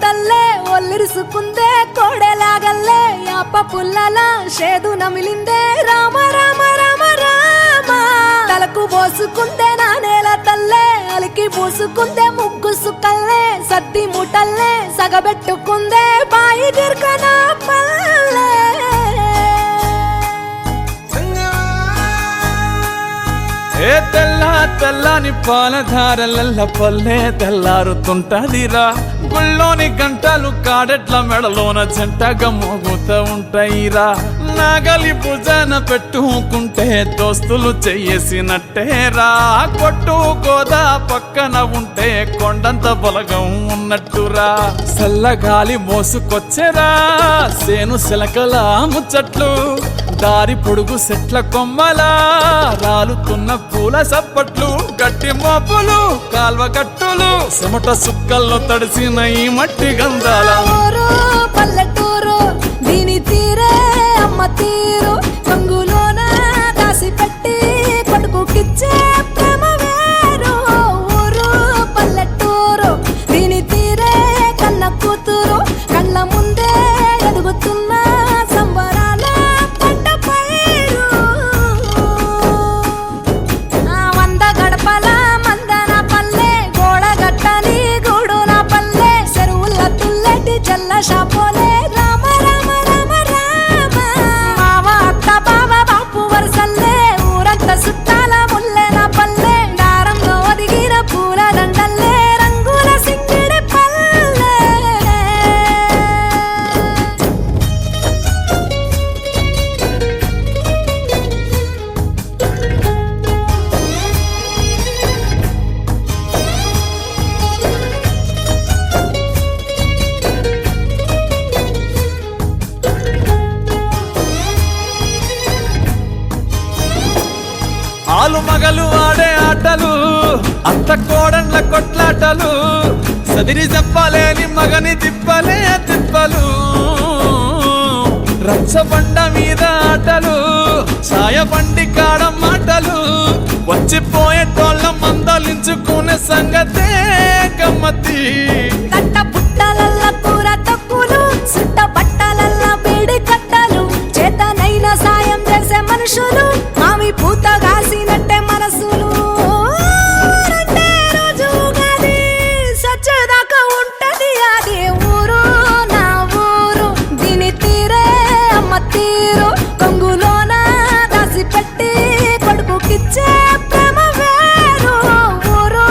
తల్లే ఒల్లిరుసుకుందే కోడెలాగల్లే యాప పుల్లల షేదు నమిలిందే రామ రామ రామ రామ తలకు పోసుకుందే నానేల తల్లే అలికి పూసుకుందే ముగ్గు సుక్కల్లే సద్ది ముటల్లే సగబెట్టుకుందే బాయి దిర్కన పల్లె ఏ తెల్ల తెల్లని పాలధారలల్ల పల్లె తెల్లారుతుంటదిరా గుళ్ళోని గంటలు కాడెట్ల మెడలోన జంటగా మోగుతూ ఉంటాయిరా నాగలి భుజాన పెట్టుకుంటే దోస్తులు చెయ్యేసినట్టేరా కొట్టు గోదా పక్కన ఉంటే కొండంత బలగం ఉన్నట్టురా చల్లగాలి మోసుకొచ్చెరా సేను శిలకల ముచ్చట్లు దారి పొడుగు సెట్ల కొమ్మలా రాలుతున్న పూల సప్పట్లు గట్టి మోపులు కాల్వ కట్టులు చెమట సుక్కల్లో తడిసిన ఈ మట్టి గంధాల పల్లెటూరు దీని తీరే అమ్మ తీరు కంగులోన దాసి పెట్టి కొడుకుకిచ్చే ప్రేమ వేరు ఊరు పల్లెటూరు దీని తీరే కన్న కూతురు కళ్ళ ముందే ఎదుగుతున్న సంబరాల పంట పైరు వంద గడపల మందన పల్లె గోడ గట్టని గూడున పల్లె చెరువుల తుల్లెటి జల్ల షాపోలే రామ రామ రామ రామ మావ అత్త బావ బాపు వరసల్లే ఊరంత సుట్టాల ముల్లెన పల్లె దారంలో ఒదిగిన పూల దండల్లే రంగుల సింగిడి పల్లె ఆలు మగలు ఆడే ఆటలు అత్త కోడళ్ళ కొట్లాటలు సదిరి చెప్పలేని మగని తిప్పలే తిప్పలు రచ్చబండ మీద ఆటలు ఛాయబండి కాడ మాటలు వచ్చిపోయేటోళ్ళ మందలించుకునే సంగతే గమ్మతి తట్ట పుట్టలల్ల కూర తక్కులు సుట్ట బట్టలల్ల బీడి కట్టలు చేతనైన సాయం చేసే మనుషులు మావి పూత కాసినట్టే మనసులు రెండే రోజు గది సచ్చేదాకా ఉంటది అది ఊరు నా ఊరు దీని తీరే అమ్మ తీరు కొంగులోన దాసి పెట్టి కొడుకుకిచ్చే ప్రేమ వేరు ఊరు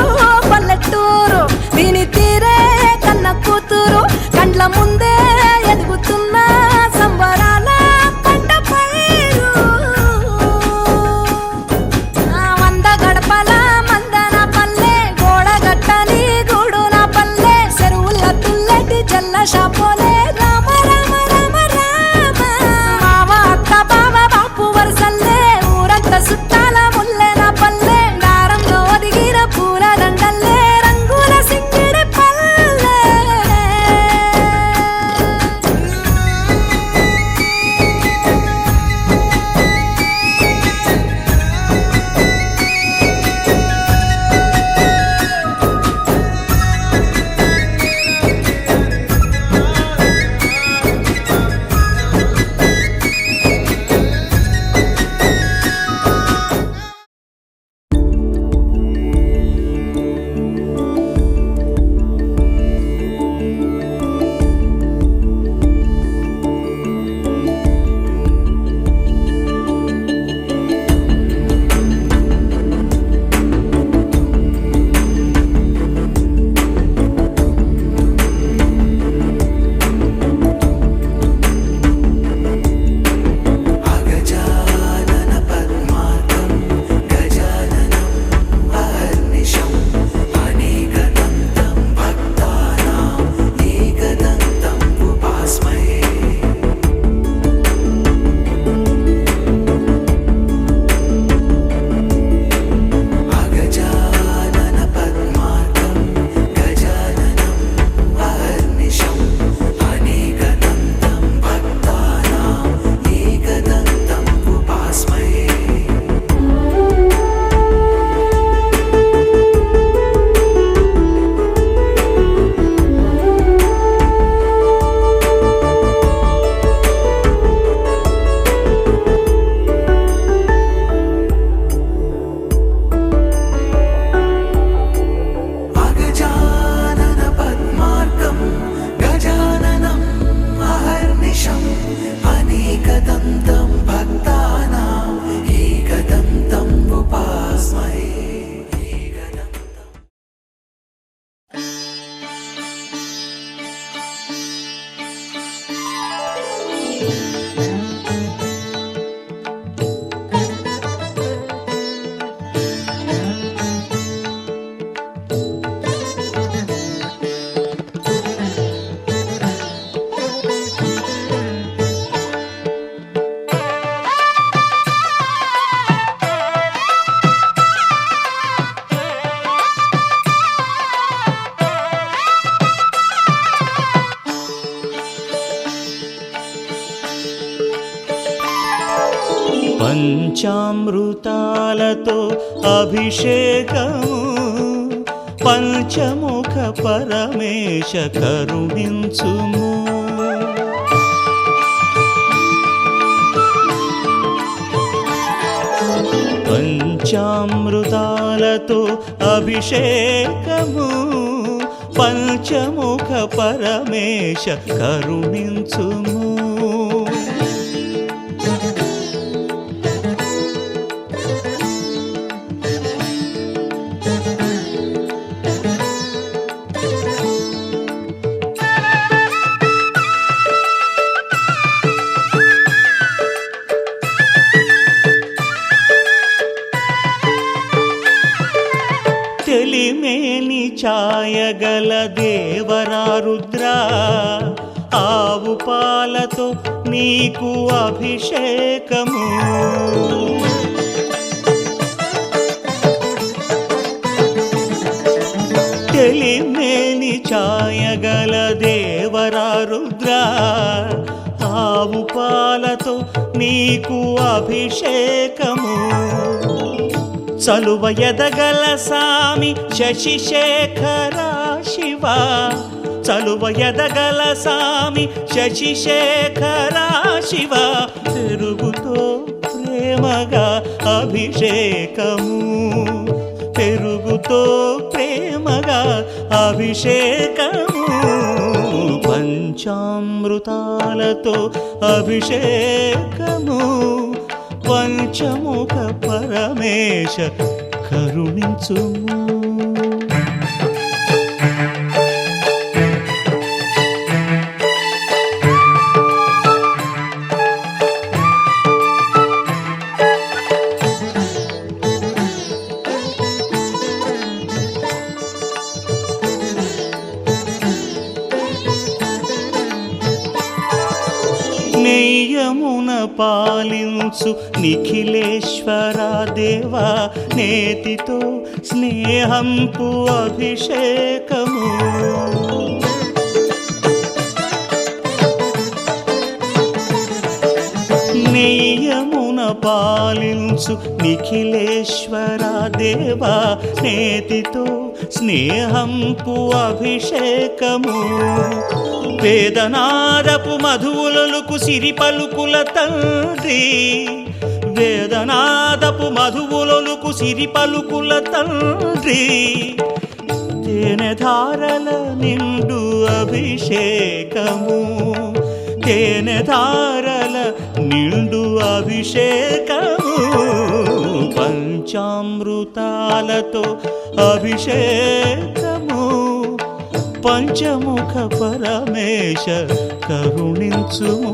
పల్లెటూరు దీని తీరే కన్న కూతురు కండ్ల ముందే ఎదుగుతున్న సంబరాల పంట పైరు పంచామృతాలతో అభిషేకము పంచముఖ పరమేశ కరుణించుము. పంచామృతాలతో అభిషేకము పంచముఖ పరమేశ కరుణించుము. తెలిమేని ఛాయగల దేవరా రుద్రా ఆవు పాలతో నీకు అభిషేకము. తెలిమేని ఛాయగల దేవరా రుద్రా ఆవు పాలతో నీకు అభిషేకము. చలువ ఎదగల సామి శశిశేఖర శివ చలువ ఎదగల సామి శశిశేఖర శివ పెరుగుతో ప్రేమగా అభిషేకము. పెరుగుతో ప్రేమగా అభిషేకము. పంచామృతాలతో అభిషేకము పంచముఖ పరమేశ కరుణించుము. నేయమున పాలించు నిఖిలేశ్వర దేవా నేతితో స్నేహంపు అభిషేకము. నేయమున పాలించు నిఖిలేశ్వర దేవా నేతితో స్నేహంపు అభిషేకము. వేదనాదపు మధువులకు సిరి పలుకుల తండ్రి వేదనాదపు మధువులకు సిరి పలుకుల తండ్రి తేనె ధారల నిండు అభిషేకము. తేనె ధారల నిండు అభిషేకము. పంచామృతాలతో అభిషేకము పంచముఖ పరమేశ కరుణించుము.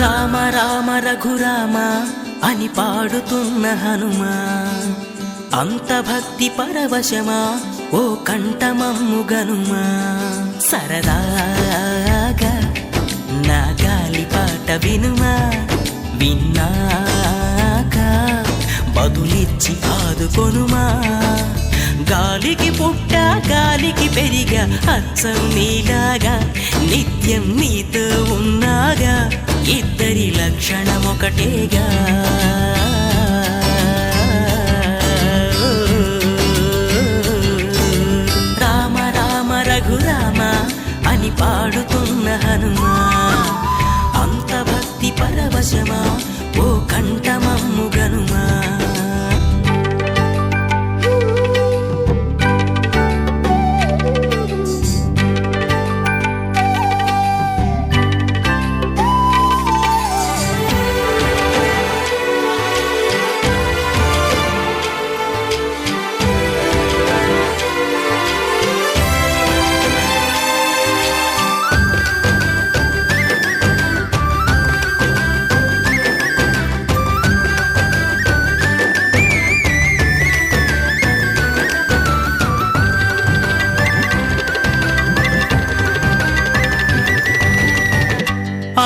రామ రామ రఘురామ అని పాడుతున్న హనుమా అంత భక్తి పరవశమా ఓ కంఠమమ్ము గనుమా. సరదాగా నా గాలి పాట వినుమా విన్నాక బదులిచ్చి ఆదుకొనుమా. గాలికి పుట్ట గాలికి పెరిగా అచ్చం నీలాగా నిత్యం నీతో ఉన్నాగా ఇద్దరి లక్షణం ఒకటేగా. రామ రామ రఘురామ అని పాడుతున్న హనుమా అంత భక్తి పరవశమా ఓ కంఠమమ్ము గనుమా.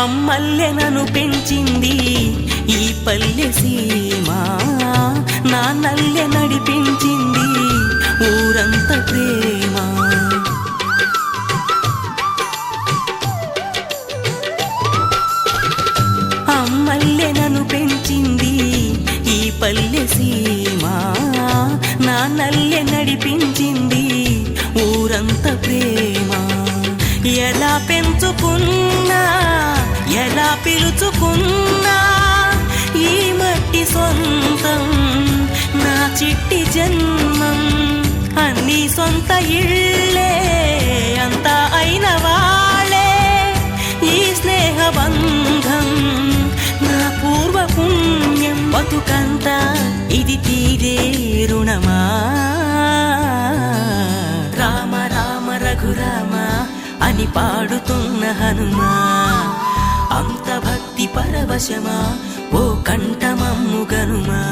అమ్మల్లెనను పెంచింది ఈ పల్లె సీమ, నాన్నల్లె నడిపించింది ఊరంత ప్రేమ. అమ్మల్లెనను పెంచింది ఈ పల్లె సీమ, నాన్నల్లె నడిపించింది ఊరంత ప్రేమ. ఎలా పెంచుకున్నా ఎలా పిలుచుకున్నా ఈ మట్టి సొంతం నా చిట్టి జన్మం. అన్ని సొంత ఇళ్ళే అంతా అయిన వాళ్ళే ఈ స్నేహ బంధం నా పూర్వ పుణ్యం. బతుకంతా ఇది తీరే రుణమా. రామ రామ రఘురామ అని పాడుతున్న హనుమా, అంత భక్తి పరవశమా ఓ కంఠమమ్ము గనుమా.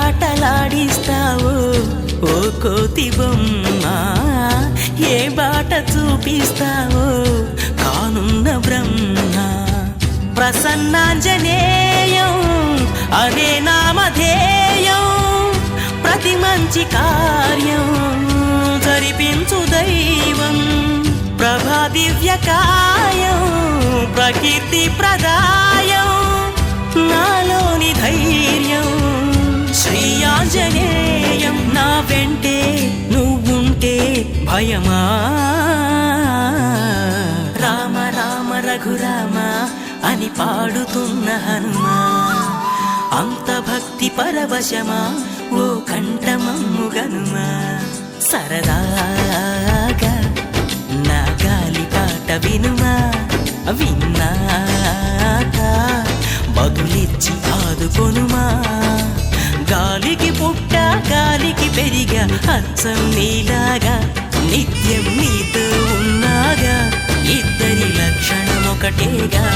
ఆటలాడిస్తావో ఓ కోతి బొమ్మ, ఏ బాట చూపిస్తావో కానున్న బ్రహ్మ. ప్రసన్నాంజనేయం అనే నామధేయం, ప్రతి మంచి కార్యం జరిపించు దైవం. ప్రభా దివ్యకాయం ప్రకీర్తి ప్రదాయం, నాలోని ధైర్యం శ్రీ ఆంజనేయం. నా వెంటే నువ్వుంటే భయమా. రామ రామ రఘురామ అని పాడుతున్న హనుమా, అంత భక్తి పరవశమా ఓ కంఠమమ్ము గనుమా. సరదాగా నా గాలి పాట వినుమా, విన్నాక బదులిచ్చి ఆదుకొనుమా. గాలికి పుట్ట గాలికి పెరిగా అచ్చం నీలాగా, నిత్యం నీతో ఉన్నాగా, ఇద్దరి లక్షణం ఒకటేగా.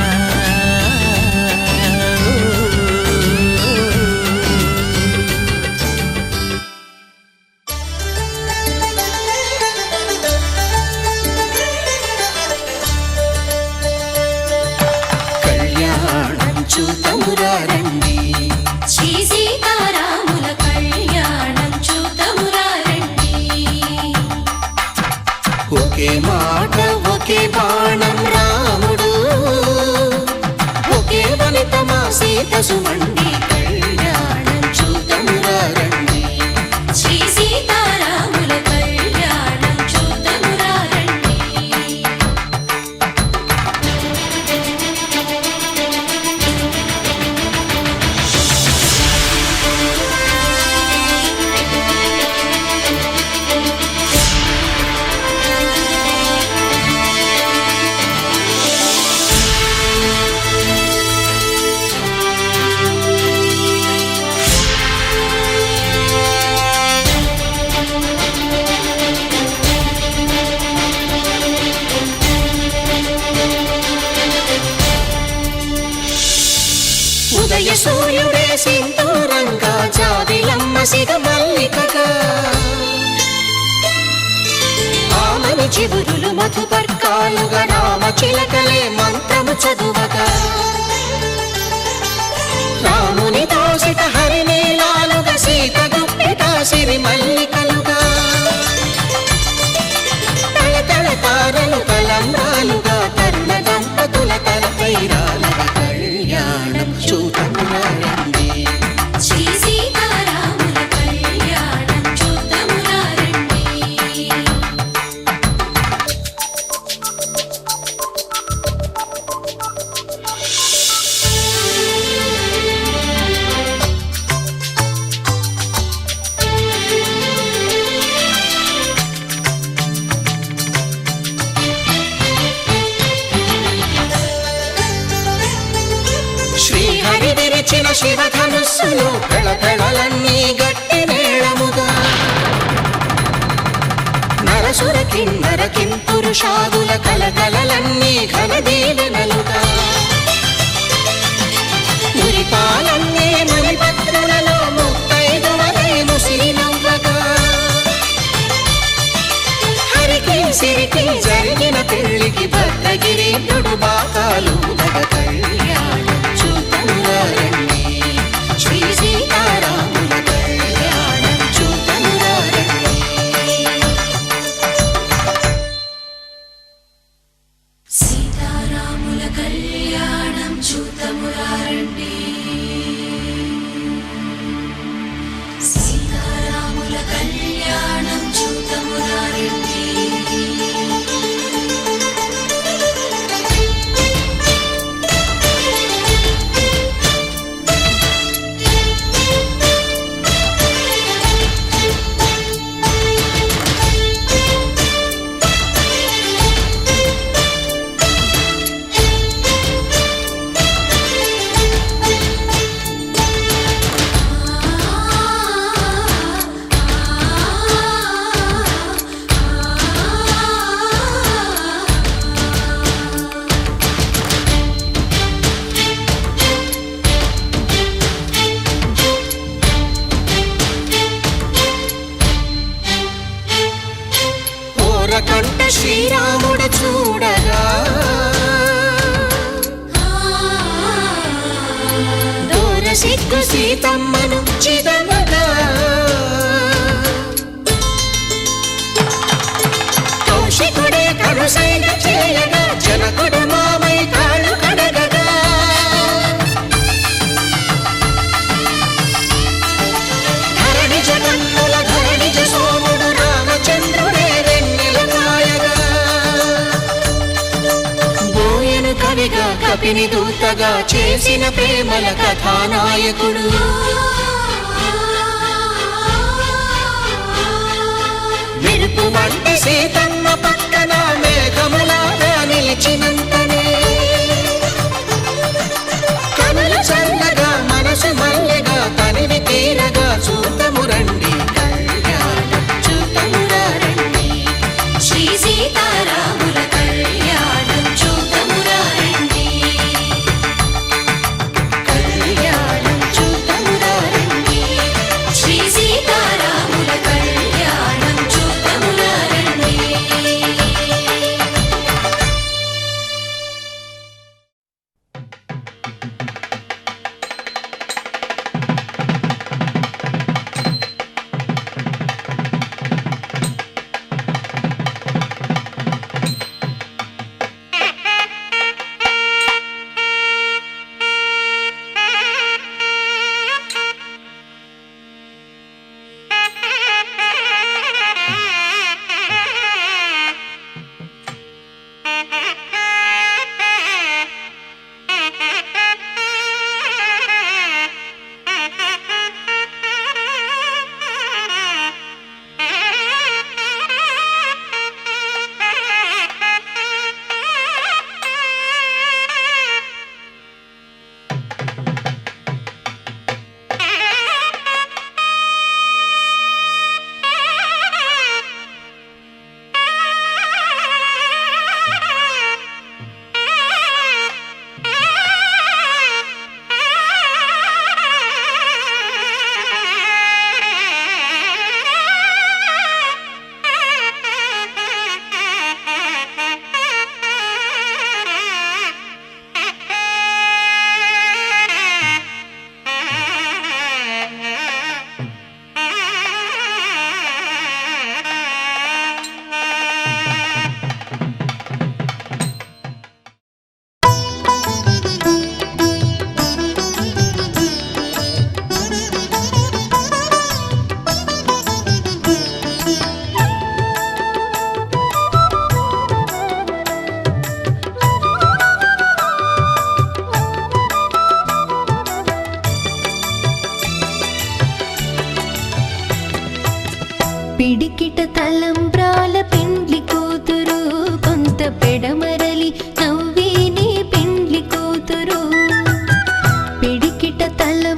కళ్యాణం చూతమురా రండి, శ్రీ సీతారాముల కళ్యాణం చూతమురా రండి. ఒకే మాట ఒకే బాణం రాముడు, ఒకే వనిత మా సీత సుమండి. కళ్యాణం చూతమురా రండి, శ్రీ సీతారాముల కళ్యాణం చూతమురా రండి. ఉదయ సూర్యుడే సింధూరంగా, జాబిలమ్మ సిగ మల్లికగా, ఆమని చివురులు మధుపర్కాలుగా, రామ చిలకలే మంత్రము చదువగా, రాముని దోసిట హరినీలాలుగా, సీత గుప్పిట సిరి మల్లికలుగా, తల తల తారలు తలంబ్రాలుగా, తరుణ దంపతుల తలపైరాలుగా. కళ్యాణం చూతమురా రండి, శ్రీ సీతారాముల కళ్యాణం చూతమురా రండి. శివధనుస్సులు పెళపెళలన్నీ గట్టి మేళముగా నరసుర కిన్నర కింపురుషాదుల కలకలలన్నీ ఘనదీవెనలుగా మురిపాలన్నీ మునిపత్రులలో ముత్తైదువలైను సిరినవ్వగా హరికి సిరికి జరిగిన పెళ్లికి భద్రగిరీంద్రుడు బాకాలు కళ్యాణం చూతమురారండి శ్రీ సీతారాముల కళ్యాణం చూతమురారండి సీతారాముల కళ్యాణం చూతమురారండి సీతారాముల కళ్యాణం చూతమురారండి కంట శ్రీరాముడు చూడగా దూర సిగ్గు సీతమ్మను చిదమగా కౌశికుడే కరుసైన చేయగా జనకుడు మామై కాళ్ళు కడగగా ధరణి జగన్నుల ధరణిజ సోముడు రామచంద్రుడే కవిగా కపిని దూతగా చేసిన ప్రేమల కథానాయకుడు విరుపు వంటి సీతమ్మ పక్కన మేఘములాగా నిలిచినంతనే కనులు చల్లగా మనసు మల్లెగా తనివి తీరగా చూతము రండి కళ్యాణం చూతమురా రండి శ్రీ సీతారాముల కళ్యాణం చూతమురారండి కళ్యాణం చూతమురా రండి శ్రీ సీతారాముల కళ్యాణం చూతమురారండి పిడికిట తలంబ్రాల పెండ్లి కూతురు కొంత పెడమరలి నవ్విని పెండ్లి కూతురు పిడికిట తలం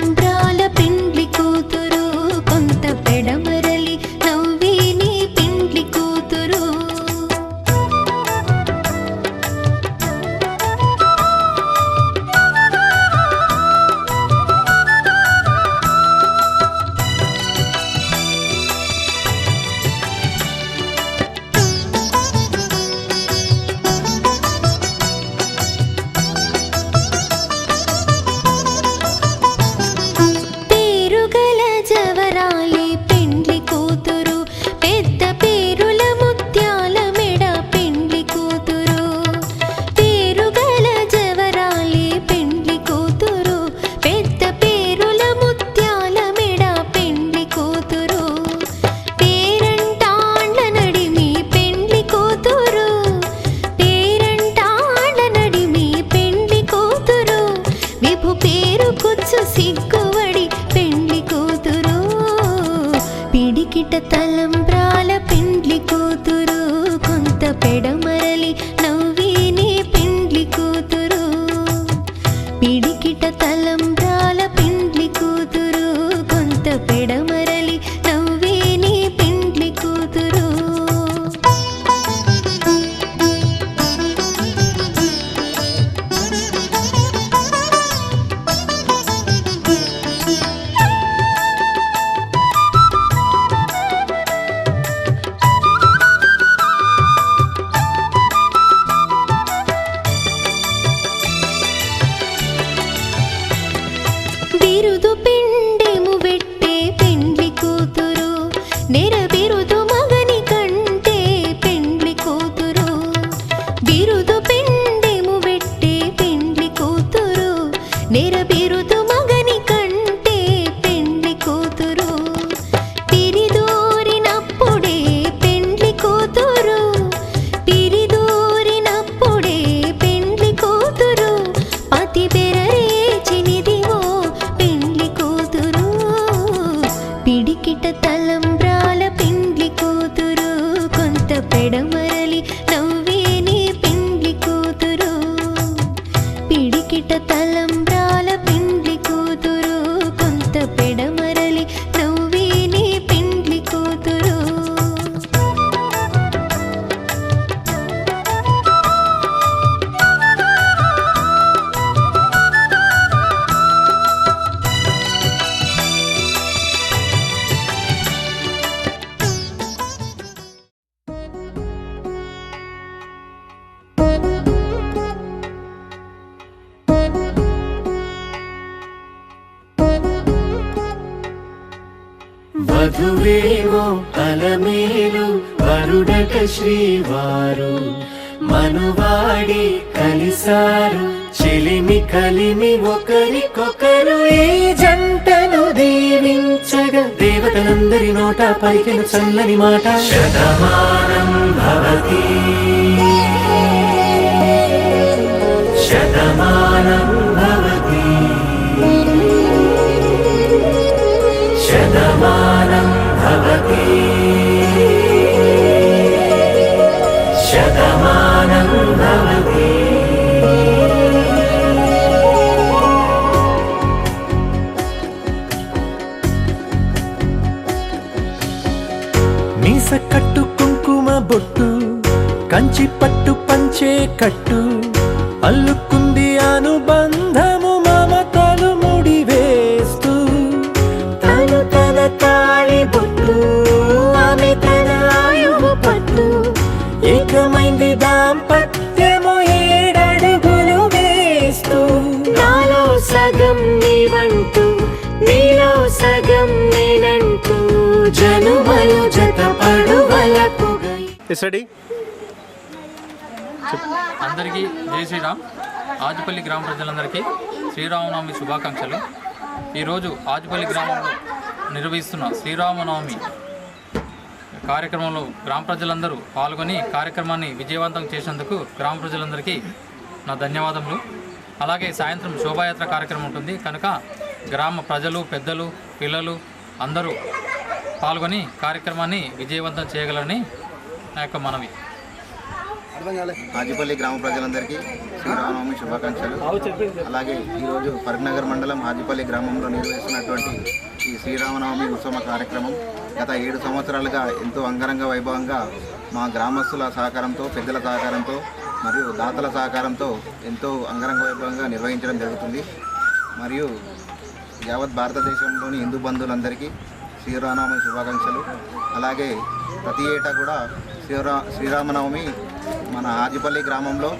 పిడికిట తలంబ్రాల పెండ్లి కూతురు కొంత పెడమరలి నవ్విని పెండ్లి కూతురు పిడికిట తలంబ్రాల పెండ్లి కూతురు కొంత పెడమరలి నవ్విని పెండ్లి కూతురు బిరుదు పిండెము వెట్టే పెండ్లి కూతురు నెరబిరుదు మగని కంటే పెండ్లి కూతురు బిరుదు పిండెము వెట్టే పెండ్లి కూతురు నెరబిరుదు మగని కంటే పెండ్లి కూతురు పిరిదూరినప్పుడే పెండ్లి కూతురు పిరిదూరినప్పుడే పెండ్లి కూతురు పతి బెరరేచినిదివో పెండ్లి కూతురు పిడికిట తలంబ్రాల పెండ్లి కూతురు కొంత పెడమరలి నవ్వేని పెండ్లి కూతురు పిడికిట తలంబ్రాల పెండ్లి కూతురు కొంత పెడమరలి నవ్వేని పెండ్లి కూతురు వధువేవో అలమేలు వరుడట శ్రీవారు మనువాడి కలిసారు చెలిమి కలిమి ఒకరికొకరు ఈ జంటను దీవించగా దేవతలందరి నోట పలికిన చల్లని మాట శతమానం భవతి శతమానం భవతి శతమానం భవతి శతమానం భవతి మీస కట్టు కుంకుమ బొట్టు కంచి పట్టు పంచే కట్టు అల్లుకుంది అనుబంధము మమతలు ముడివేస్తూ తను తన తాళి బొట్టు ఆమె తన ఆయువు పట్టు ఏకమైంది దాంపత్యము 7 అడుగులు వేస్తూ నాలో సగం నీవంటూ నీలో సగం నేనంటూ జనుమలు జతపడు వలకు అందరికీ జై శ్రీరామ్. ఆజుపల్లి గ్రామ ప్రజలందరికీ శ్రీరామనవమి శుభాకాంక్షలు. ఈరోజు ఆజుపల్లి గ్రామంలో నిర్వహిస్తున్న శ్రీరామనవమి కార్యక్రమంలో గ్రామ ప్రజలందరూ పాల్గొని కార్యక్రమాన్ని విజయవంతం చేసినందుకు గ్రామ ప్రజలందరికీ నా ధన్యవాదములు. అలాగే సాయంత్రం శోభాయాత్ర కార్యక్రమం ఉంటుంది కనుక గ్రామ ప్రజలు పెద్దలు పిల్లలు అందరూ పాల్గొని కార్యక్రమాన్ని విజయవంతం చేయగలరని నా యొక్క మనవి. ఆజిపల్లి గ్రామ ప్రజలందరికీ శ్రీరామనవమి శుభాకాంక్షలు. అలాగే ఈరోజు కరీంనగర్ మండలం ఆజిపల్లి గ్రామంలో నిర్వహిస్తున్నటువంటి ఈ శ్రీరామనవమి ఉత్సవ కార్యక్రమం గత 7 సంవత్సరాలుగా ఎంతో అంగరంగ వైభవంగా మా గ్రామస్తుల సహకారంతో పెద్దల సహకారంతో మరియు దాతల సహకారంతో ఎంతో అంగరంగ వైభవంగా నిర్వహించడం జరుగుతుంది. మరియు యావత్ భారతదేశంలోని హిందూ బంధువులందరికీ శ్రీరామనవమి శుభాకాంక్షలు. అలాగే ప్రతి ఏటా కూడా శ్రీరామనవమి మన ఆజిపల్లి గ్రామంలో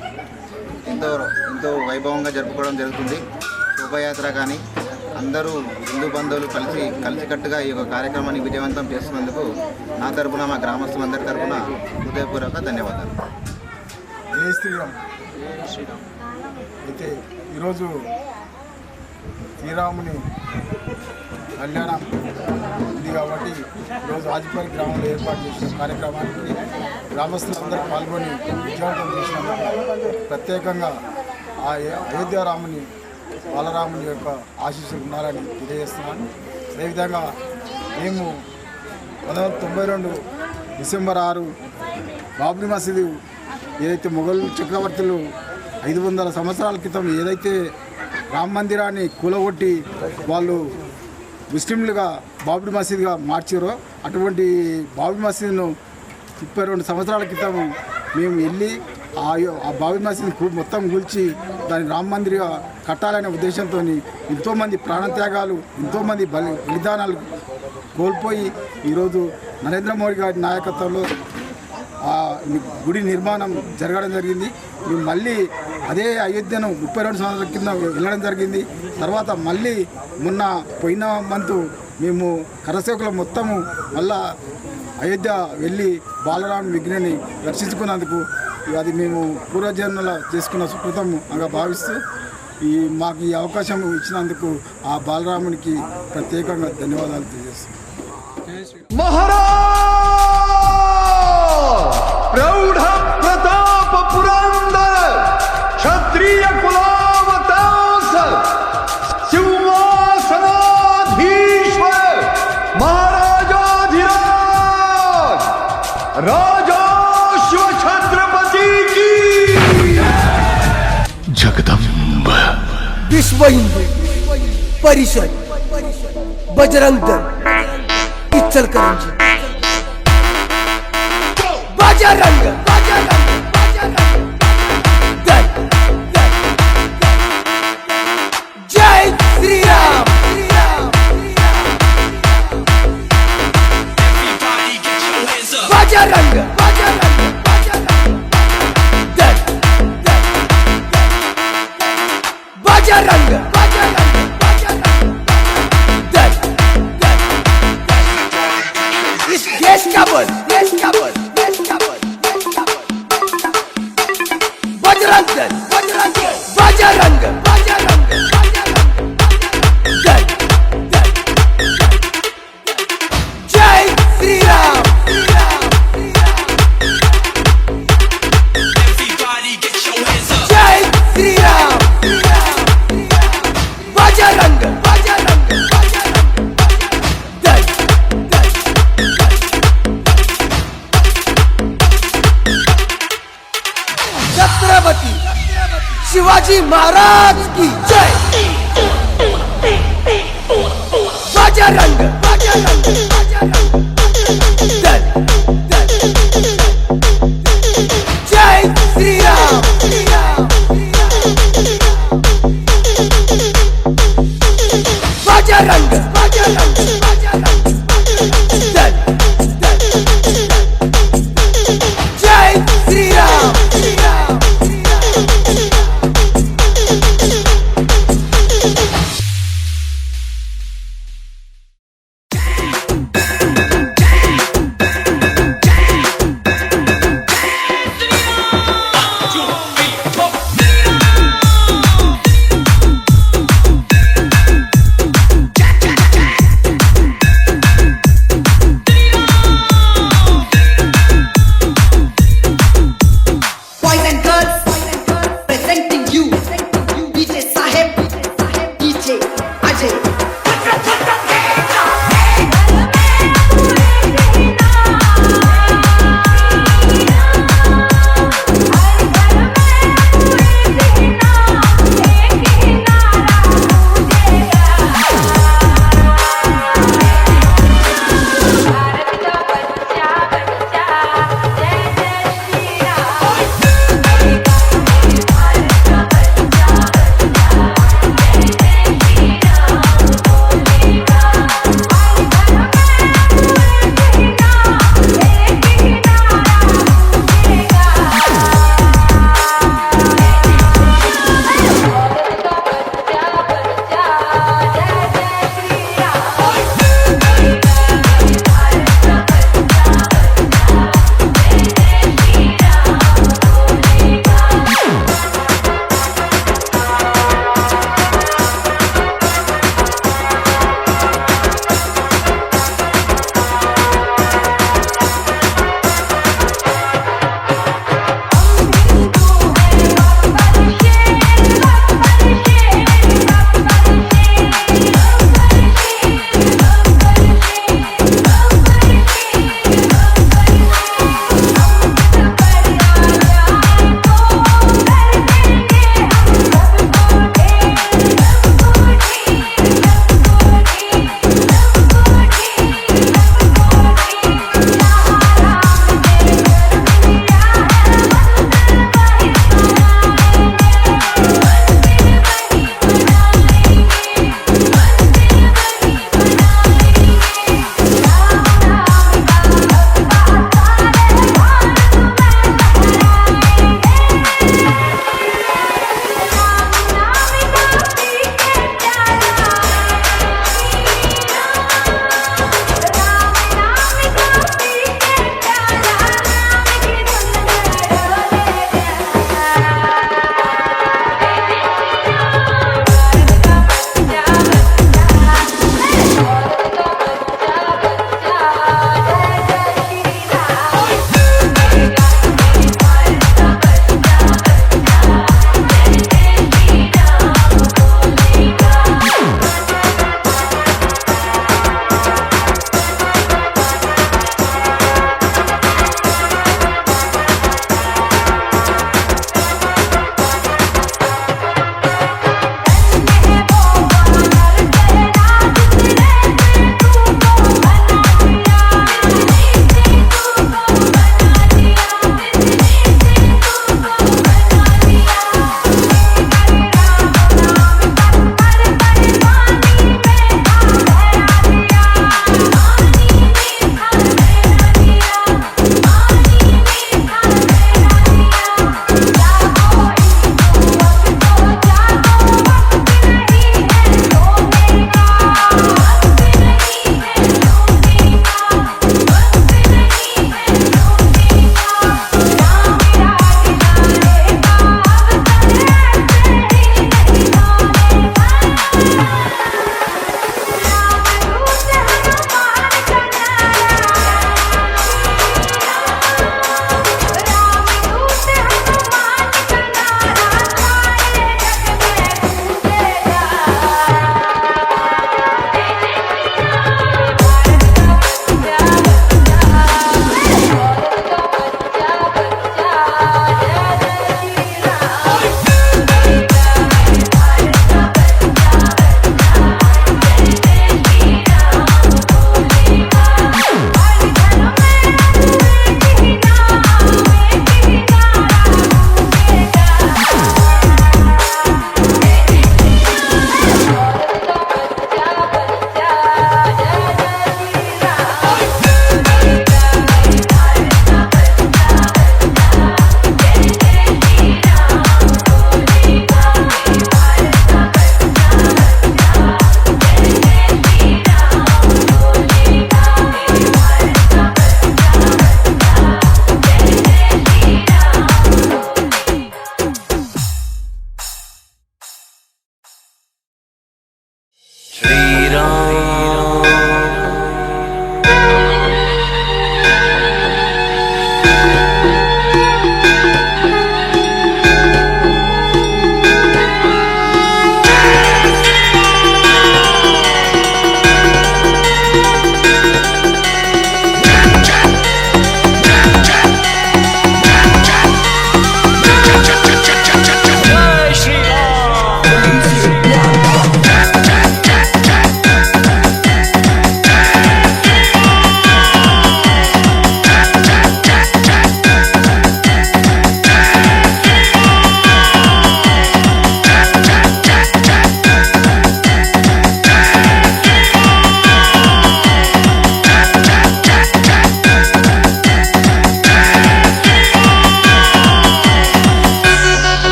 ఎంతో వైభవంగా జరుపుకోవడం జరుగుతుంది. శోభయాత్ర కానీ అందరూ హిందూ బంధువులు కలిసికట్టుగా ఈ యొక్క కార్యక్రమాన్ని విజయవంతం చేస్తున్నందుకు నా తరపున మా గ్రామస్తులందరి తరపున హృదయపూర్వక ధన్యవాదాలు. జై శ్రీరామ్. అయితే ఈరోజు శ్రీరాముని కళ్యాణం ఉంది కాబట్టి ఈరోజు ఆజిపల్లి గ్రామంలో ఏర్పాటు చేసిన కార్యక్రమానికి గ్రామస్తులందరూ పాల్గొని విజయవంతం చేసినందుకు ప్రత్యేకంగా ఆ అయోధ్యారాముని బాలరాముని యొక్క ఆశీస్సులు ఉన్నారని తెలియజేస్తున్నాను. అదేవిధంగా మేము 1992 డిసెంబర్ 6 బాబ్రీ మసీదు ఏదైతే మొఘల్ చక్రవర్తులు 500 సంవత్సరాల క్రితం ఏదైతే రామ మందిరాన్ని కూలగొట్టి వాళ్ళు ముస్లింలుగా బాబ్రీ మసీదుగా మార్చారో అటువంటి బాబ్రీ మసీదును 32 సంవత్సరాల క్రితం మేము వెళ్ళి ఆ బాబ్రీ మసీదుని మొత్తం కూల్చి దాన్ని రామ మందిర్గా కట్టాలనే ఉద్దేశంతో ఎంతోమంది ప్రాణత్యాగాలు ఎంతోమంది బలిదానాలు కోల్పోయి ఈరోజు నరేంద్ర మోడీ గారి నాయకత్వంలో గుడి నిర్మాణం జరగడం జరిగింది. మేము మళ్ళీ అదే అయోధ్యను 32 సంవత్సరాల కింద వెళ్ళడం జరిగింది. తర్వాత మళ్ళీ మొన్న పోయిన మంతు మేము కరసేవకుల మొత్తము మళ్ళా అయోధ్య వెళ్ళి బాలరాముని విగ్రహాన్ని దర్శించుకున్నందుకు అది మేము పూర్వజన్మల చేసుకున్న సుకృతంగా భావిస్తూ మాకు ఈ అవకాశం ఇచ్చినందుకు ఆ బాలరామునికి ప్రత్యేకంగా ధన్యవాదాలు తెలియజేస్తున్నాం. ప్రౌఢ ప్రతాప పురందర క్షత్రియ కులావతాస సింహాసనాధీశ్వర మహారాజాధిరాజ్ రాజా శివ ఛత్రపతి की जगदम्ब विश्व हिंदू परिषद बजरंग दल इचलकरंजी बजरंग दल जय श्री राम बजरंग दल बजरंग दल इस देश का बल बजरंग दल बजरंग दल जय श्री राम जय श्री राम बजरंग दल छत्रपति शिवाजी महाराज की जय बजरंग दल जय श्री राम बजरंग दल जय श्री राम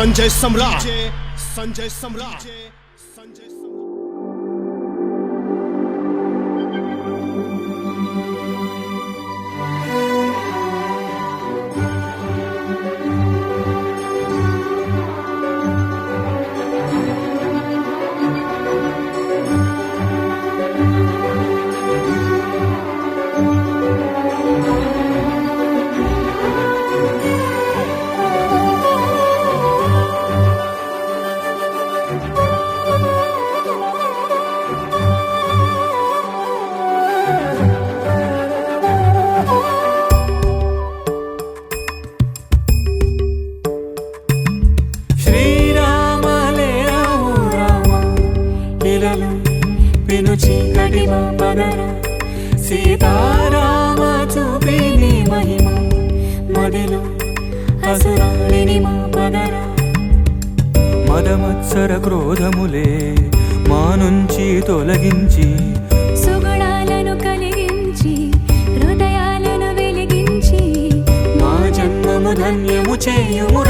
संजय सम्राट संजय सम्राट పెను చీకటి మా పదర సీతారామ చూపిని మహిమ మదిలో అసురాలిని మా పదర మదమత్సర క్రోధములే మా నుంచి తొలగించి సుగుణాలను కలిగించి హృదయాలను వెలిగించి మా జన్మము ధన్యము చేయుము